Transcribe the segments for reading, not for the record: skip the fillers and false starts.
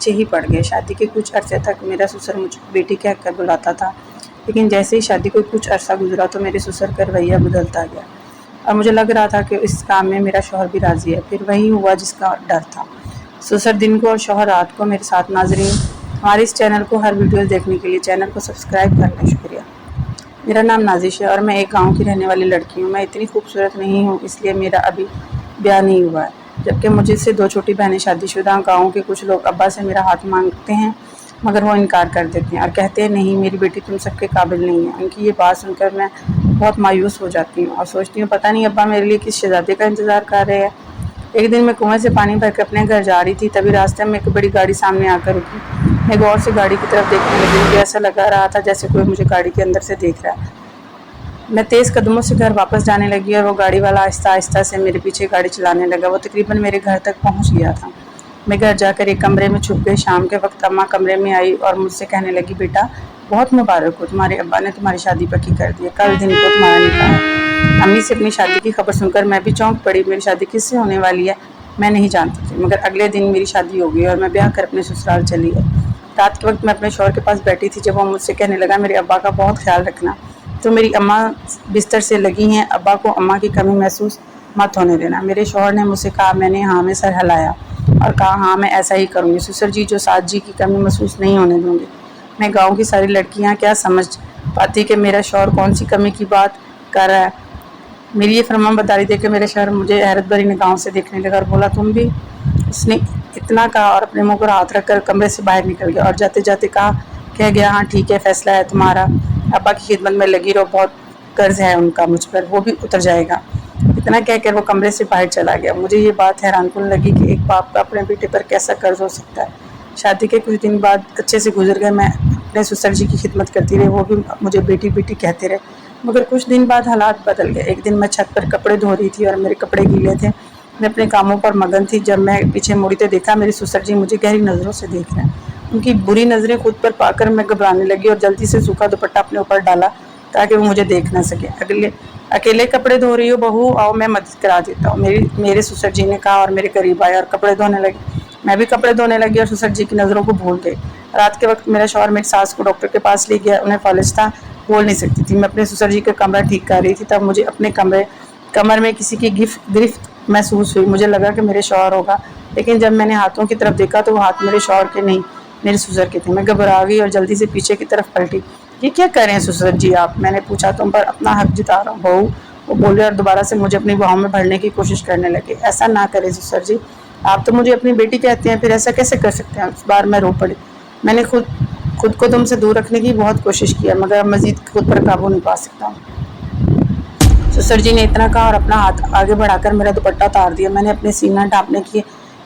पीछे ही पड़ गए। शादी के कुछ अरसे तक मेरा ससुर मुझको बेटी कहकर बुलाता था, लेकिन जैसे ही शादी को कुछ अरसा गुजरा तो मेरे ससुर का रवैया बदलता गया और मुझे लग रहा था कि इस काम में मेरा शौहर भी राज़ी है। फिर वही हुआ जिसका डर था। ससुर दिन को और शौहर रात को मेरे साथ। नाज़रीन, हमारे इस चैनल को हर वीडियो देखने के लिए चैनल को सब्सक्राइब करना। शुक्रिया। मेरा नाम नाजिश है और मैं एक गांव की रहने वाली लड़की हूँ। मैं इतनी खूबसूरत नहीं हूँ, इसलिए मेरा अभी ब्याह नहीं हुआ है, जबकि मुझसे 2 छोटी बहनें शादीशुदा। गाँव के कुछ लोग अब्बा से मेरा हाथ मांगते हैं, मगर वो इनकार कर देते हैं और कहते हैं नहीं, मेरी बेटी तुम सबके काबिल नहीं है। उनकी ये बात सुनकर मैं बहुत मायूस हो जाती हूँ और सोचती हूँ पता नहीं अब्बा मेरे लिए किस शहज़ादे का इंतज़ार कर रहे हैं। एक दिन मैं कुएं से पानी भरकर अपने घर जा रही थी, तभी रास्ते में एक बड़ी गाड़ी सामने आकर रुकी। मैं गौर से गाड़ी की तरफ देखने लगी। मुझे ऐसा लगा रहा था जैसे कोई मुझे गाड़ी के अंदर से देख रहा है। मैं तेज़ कदमों से घर वापस जाने लगी और वो गाड़ी वाला आहिस्ता आहिस्ता से मेरे पीछे गाड़ी चलाने लगा। वो तकरीबन मेरे घर तक पहुंच गया था। मैं घर जाकर एक कमरे में छुप गई। शाम के वक्त अम्मा कमरे में आई और मुझसे कहने लगी, बेटा बहुत मुबारक हो, तुम्हारे अब्बा ने तुम्हारी शादी पक्की कर दी है, कल दिन को तुम्हारा निकाह है। अम्मी से अपनी शादी की खबर सुनकर मैं भी चौंक पड़ी। मेरी शादी किससे होने वाली है मैं नहीं जानती थी, मगर अगले दिन मेरी शादी हो गई और मैं ब्याह कर अपने ससुराल चली गई। रात के वक्त मैं अपने शौहर के पास बैठी थी जब वो मुझसे कहने लगा, मेरे अब्बा का बहुत ख्याल रखना, तो मेरी अम्मा बिस्तर से लगी हैं, अब्बा को अम्मा की कमी महसूस मत होने देना। मेरे शौहर ने मुझसे कहा। मैंने हाँ में सर हिलाया और कहा हाँ मैं ऐसा ही करूँगी। ससुर जी जो सास जी की कमी महसूस नहीं होने दूँगी। मैं गाँव की सारी लड़कियाँ क्या समझ पाती कि मेरा शौहर कौन सी कमी की बात कर रहा है। मेरी ये फरमान बरदारी देख के मेरे शौहर मुझे हैरत भरी निगाहों से देखने लगा और बोला, तुम भी? उसने इतना कहा और अपने मुंह पर हाथ रखकर कमरे से बाहर निकल गया और जाते जाते कह गया, हाँ ठीक है, फैसला है तुम्हारा, अब्बा की खिदमत में लगी रहो, बहुत कर्ज है उनका मुझ पर, वो भी उतर जाएगा। इतना कहकर वो कमरे से बाहर चला गया। मुझे ये बात हैरानकुन लगी कि एक बाप का अपने बेटे पर कैसा कर्ज हो सकता है। शादी के कुछ दिन बाद अच्छे से गुजर गए। मैं अपने ससुर जी की खिदमत करती रही, वो भी मुझे बेटी बेटी कहते रहे। मगर कुछ दिन बाद हालात बदल गए। एक दिन मैं छत पर कपड़े धो रही थी और मेरे कपड़े गीले थे। मैं अपने कामों पर मगन थी। जब मैं पीछे मुड़ी तो देखा मेरे ससुर जी मुझे गहरी नज़रों से देख रहे हैं। उनकी बुरी नज़रें खुद पर पाकर मैं घबराने लगी और जल्दी से सूखा दुपट्टा अपने ऊपर डाला ताकि वो मुझे देख ना सके। अकेले कपड़े धो रही हो बहू, आओ मैं मदद करा देता हूँ, मेरे ससुर जी ने कहा और मेरे करीब आए और कपड़े धोने लगे। मैं भी कपड़े धोने लगी और ससुर जी की नज़रों को भूल गई। रात के वक्त मेरा शौहर मेरी सास को डॉक्टर के पास ले गया। उन्हें फॉलिज था, बोल नहीं सकती थी। मैं अपने ससुर जी का कमरा ठीक कर रही थी, तब मुझे अपने कमर में किसी की गिरफ्त महसूस हुई। मुझे लगा कि मेरे शौहर होगा, लेकिन जब मैंने हाथों की तरफ देखा तो वो हाथ मेरे शौहर के नहीं, मेरे ससुर के थे। मैं घबरा गई और जल्दी से पीछे की तरफ पलटी। ये क्या कर रहे हैं ससुर जी आप? मैंने पूछा। तुम पर अपना हक जता रहा हूँ बहू, वो बोले और दोबारा से मुझे अपनी बाहों में भरने की कोशिश करने लगे। ऐसा ना करें ससुर जी, आप तो मुझे अपनी बेटी कहते हैं, फिर ऐसा कैसे कर सकते हैं? उस बार मैं रो पड़ी। मैंने खुद को तुमसे दूर रखने की बहुत कोशिश की, मगर अब मजीद खुद पर काबू नहीं पा सकता हूँ। ससुर जी ने इतना कहा और अपना हाथ आगे बढ़ाकर मेरा दुपट्टा उतार दिया। मैंने अपने सीना ढांपने की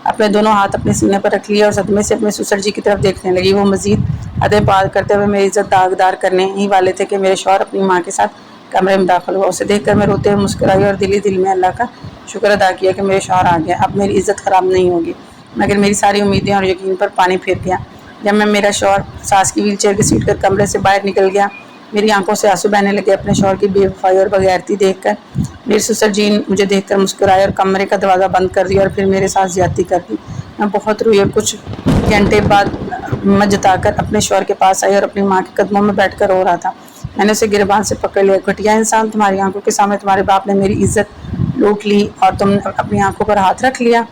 अपने दोनों हाथ अपने सीने पर रख लिए और सदमे से अपने ससुर जी की तरफ देखने लगी। वो मजीद हदें पार करते हुए मेरी इज्जत दागदार करने ही वाले थे कि मेरे शौहर अपनी माँ के साथ कमरे में दाखिल हुआ। उसे देखकर मैं रोते हुए मुस्कुराई और दिल में अल्लाह का शुक्र अदा किया कि मेरे शौहर आ गया, अब मेरी इज्जत ख़राब नहीं होगी। मगर मेरी सारी उम्मीदें और यकीन पर पानी फिर गया। जब मेरा शौहर सास की व्हील चेयर घसीट कर कमरे से बाहर निकल गया, मेरी आंखों से आंसू बहने लगे अपने शौहर की बेवफाई और बगैरती देखकर। मेरे ससुर जी मुझे देखकर मुस्कुराए और कमरे का दरवाज़ा बंद कर दिया और फिर मेरे साथ ज्यादती कर दी। मैं बहुत रोई और कुछ घंटे बाद हिम्मत जताकर अपने शौहर के पास आई और अपनी माँ के कदमों में बैठकर रो रहा था। मैंने उसे गिरबान से पकड़ लिया। घटिया इंसान, तुम्हारी आंखों के सामने तुम्हारे बाप ने मेरी इज्जत लूट ली और तुमने अपनी आंखों पर हाथ रख लिया,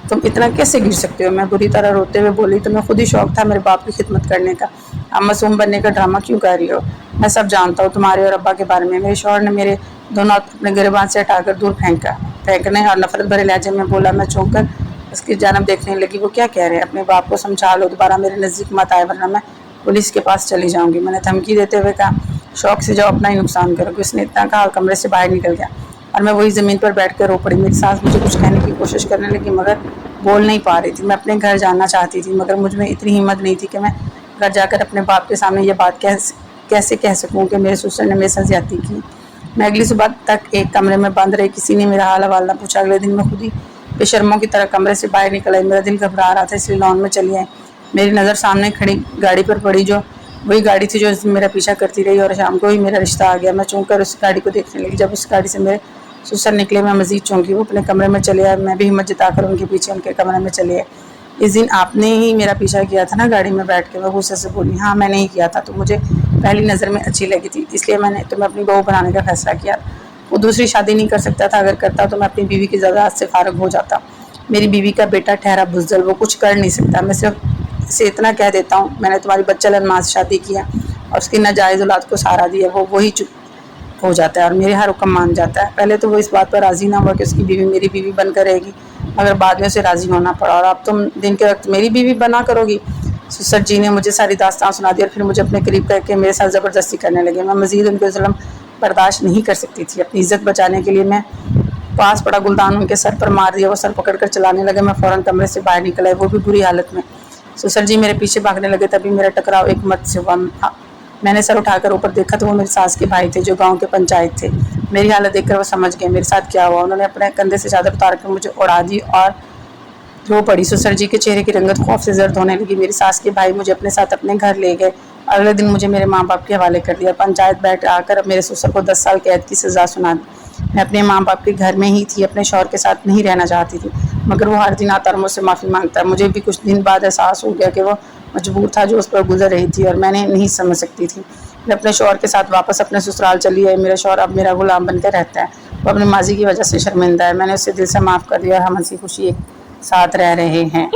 तुम इतना कैसे गिर सकते हो? मैं बुरी तरह रोते हुए बोली, तुम्हें खुद ही शौक था मेरे बाप की खिदमत करने का, अब मासूम बनने का ड्रामा क्यों कर रही हो? मैं सब जानता हूँ तुम्हारे और अब्बा के बारे में। मेरे शौहर ने मेरे दोनों हाथ अपने गिरबान से हटाकर दूर फेंकने और नफरत भरे लहजे में बोला। मैं चौंक कर उसकी जानब देखने लगी। वो क्या कह रहे हैं? अपने बाप को समझा लो, दोबारा मेरे नज़दीक मत आए वरना मैं पुलिस के पास चली जाऊंगी। मैंने धमकी देते हुए कहा। शौक से जाओ, अपना ही नुकसान करोगे। उसने इतना कहा और कमरे से बाहर निकल गया और मैं वही ज़मीन पर बैठ कर रो पड़ी। मेरी सास मुझे कुछ कहने की कोशिश करने लगी मगर बोल नहीं पा रही थी। मैं अपने घर जाना चाहती थी मगर मुझ में इतनी हिम्मत नहीं थी कि मैं घर जाकर अपने बाप के सामने ये बात कैसे कह सकूं कि मेरे ससुर ने मेरे साथ ज्यादती की। मैं अगली सुबह तक एक कमरे में बंद रही, किसी ने मेरा हाल हवाल ना पूछा। अगले दिन मैं खुद ही बेशर्मों की तरह कमरे से बाहर निकल आई। मेरा दिल घबरा रहा था, इसलिए लॉन में चली आई। मेरी नज़र सामने खड़ी गाड़ी पर पड़ी, जो वही गाड़ी थी जो मेरा पीछा करती रही और शाम को ही मेरा रिश्ता आ गया। मैं चौंक कर उस गाड़ी को देखने लगी। जब उस गाड़ी से मेरे ससुर निकले मैं मजीद चौंकी। वो अपने कमरे में चले आए, मैं भी हिम्मत जताकर उनके पीछे उनके कमरे में चले आई। इस दिन आपने ही मेरा पीछा किया था ना गाड़ी में बैठ के। मैं गुस्से से बोली, हाँ मैंने ही किया था, तो मुझे पहली नज़र में अच्छी लगी थी, इसलिए मैंने तुम्हें अपनी बहू बनाने का फैसला किया। वो दूसरी शादी नहीं कर सकता था, अगर करता तो मैं अपनी बीवी की ज़रूरत से फारग हो जाता। मेरी बीवी का बेटा ठहरा बुज़दिल, वो कुछ कर नहीं सकता। मैं सिर्फ इसे इतना कह देता हूँ, मैंने तुम्हारी बच्चलन माँ से शादी किया और उसकी नाजायज़ औलाद को सहारा दिया, वो वही चुप हो जाता है और मेरे हर हुक्म मान जाता है। पहले तो वो इस बात पर राज़ी ना हुआ कि उसकी बीवी मेरी बीवी बनकर रहेगी, मगर बाद में उसे राज़ी होना पड़ा। और अब तुम दिन के वक्त मेरी बीवी बना करोगी। ससुर जी ने मुझे सारी दास्तान सुना दी और फिर मुझे अपने करीब करके मेरे साथ ज़बरदस्ती करने लगे। मैं मज़ीद उनके जुल्म बर्दाश्त नहीं कर सकती थी। अपनी इज़्ज़त बचाने के लिए मैं पास पड़ा गुलदान उनके सर पर मार दिया। वो सर पकड़कर चलाने लगे। मैं फ़ौरन कमरे से बाहर निकल आई, वो भी बुरी हालत में। ससुर जी मेरे पीछे भागने लगे, तभी मेरा टकराव एक मर्द से हुआ। मैंने सर उठाकर ऊपर देखा तो वो मेरी सास के भाई थे, जो गांव के पंचायत थे। मेरी हालत देखकर वो समझ गए मेरे साथ क्या हुआ। उन्होंने अपने कंधे से चादर उतार कर मुझे उड़ा दी और रो पड़ी। ससुर जी के चेहरे की रंगत खौफ से जर्द होने लगी। मेरी सास के भाई मुझे अपने साथ अपने घर ले गए। अगले दिन मुझे मेरे माँ बाप के हवाले कर दिया। पंचायत बैठ आकर मेरे ससुर को 10 साल कैद की सज़ा सुना दी। मैं अपने माँ बाप के घर में ही थी, अपने शौहर के साथ नहीं रहना चाहती थी, मगर वो हर दिन आता और मुझसे माफ़ी मांगता। मुझे भी कुछ दिन बाद एहसास हो गया कि वो मजबूर था जो उस पर गुजर रही थी और मैंने नहीं समझ सकती थी। मैं अपने शौहर के साथ वापस अपने ससुराल चली आई। मेरा शौहर अब मेरा गुलाम बनकर रहता है। वो अपने माजी की वजह से शर्मिंदा है। मैंने उसे दिल से माफ़ कर दिया और हम हंसी खुशी एक साथ रह रहे हैं।